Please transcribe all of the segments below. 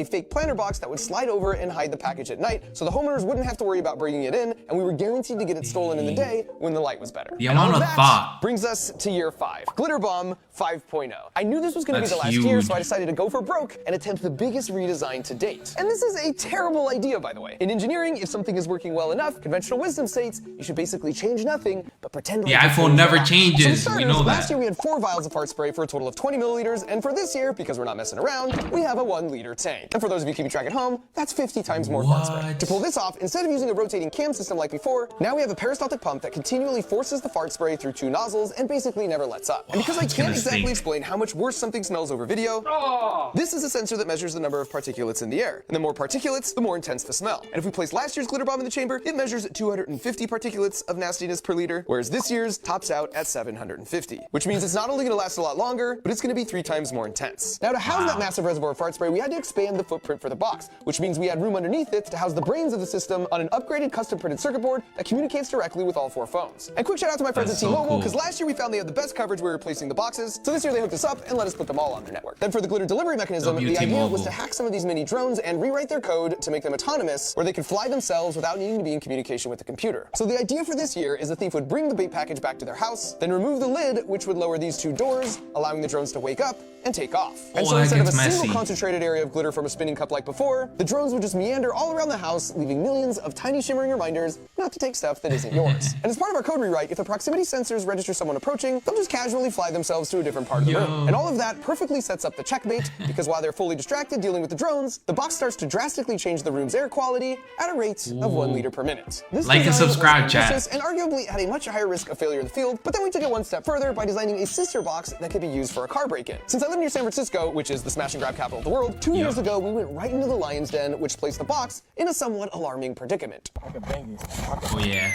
a fake planter box that would slide over and hide the package at night, so the homeowners wouldn't have to worry about bringing it in, and we were guaranteed to get it stolen in the day when the light was better. The amount of thought brings us to year 5, Glitter Bomb 5.0. I knew this was going to be the last huge. year, so I decided to go for broke and attempt the biggest redesign to date. And this is a terrible idea, by the way. In engineering, if something is working well enough, conventional wisdom states you should basically change nothing, but pretend like the iPhone never changes. So we know that. Last year we had 4 vials of fart spray for a total of 20 milliliters, and for this year, because we're not messing around, we have a 1-liter tank. And for those of you keeping track at home, that's 50 times more fart spray. To pull this off, instead of using a rotating cam system like before, now we have a peristaltic pump that continually forces the fart spray through 2 nozzles and basically never lets up. And because I can't exactly explain how much worse something smells over video, this is a sensor that measures the number of particulates in the air. And the more particulates, the more intense the smell. And if we place last year's glitter bomb in the chamber, it measures 250 particulates of nastiness per liter, whereas this year's tops out at 750. Which means it's not only going to last a lot longer, but it's going to be 3 times more intense. Now, to house that massive reservoir of fart spray, we had to expand the footprint for the box, which means we had room underneath it to house the brains of the system on an upgraded custom printed circuit board that communicates directly with all 4 phones. And quick shout out to my friends at T-Mobile, because last year we found they had the best coverage when we were replacing the boxes, so this year they hooked us up and let us put them all on their network. Then for the glitter delivery mechanism, the idea was to hack some of these mini drones and rewrite their code to make them autonomous, where they could fly themselves without needing to be in communication with the computer. So the idea for this year is the thief would bring the bait package back to their house, then remove the lid, which would lower these 2 doors, allowing the drones to wake up and take off. And so instead of a single concentrated area of glitter from a spinning cup like before, the drones would just meander all around the house, leaving millions of tiny shimmering reminders not to take stuff that isn't yours. And as part of our code rewrite, if the proximity sensors register someone approaching, they'll just casually fly themselves to a different part of the room. And all of that perfectly sets up the checkmate, because while they're fully distracted dealing with the drones, the box starts to drastically change the room's air quality at a rate of 1 liter per minute. This like and subscribe, chat. And arguably had a much higher risk of failure in the field, but then we took it one step further by designing a sister box that could be used for a car break-in. Since I live near San Francisco, which is the smash and grab capital of the world, 2 years ago we went right into the lion's den, which placed the box in a somewhat alarming predicament. Oh yeah.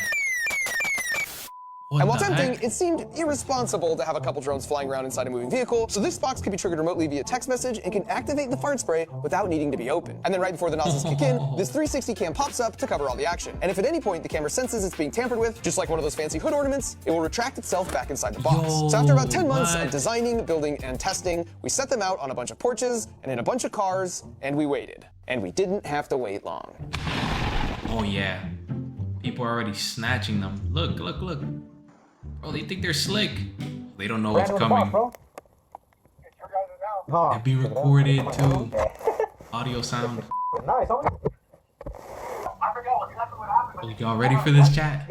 And while tempting, it seemed irresponsible to have a couple drones flying around inside a moving vehicle, so this box can be triggered remotely via text message and can activate the fart spray without needing to be opened. And then right before the nozzles kick in, this 360 cam pops up to cover all the action. And if at any point the camera senses it's being tampered with, just like one of those fancy hood ornaments, it will retract itself back inside the box. So after about 10 months of designing, building, and testing, we set them out on a bunch of porches and in a bunch of cars, and we waited. And we didn't have to wait long. Oh yeah. People are already snatching them. Look, look, look. Bro, they think they're slick. They don't know what's coming. And be recorded too. Audio sound. Nice, Oh, y'all ready for this, chat?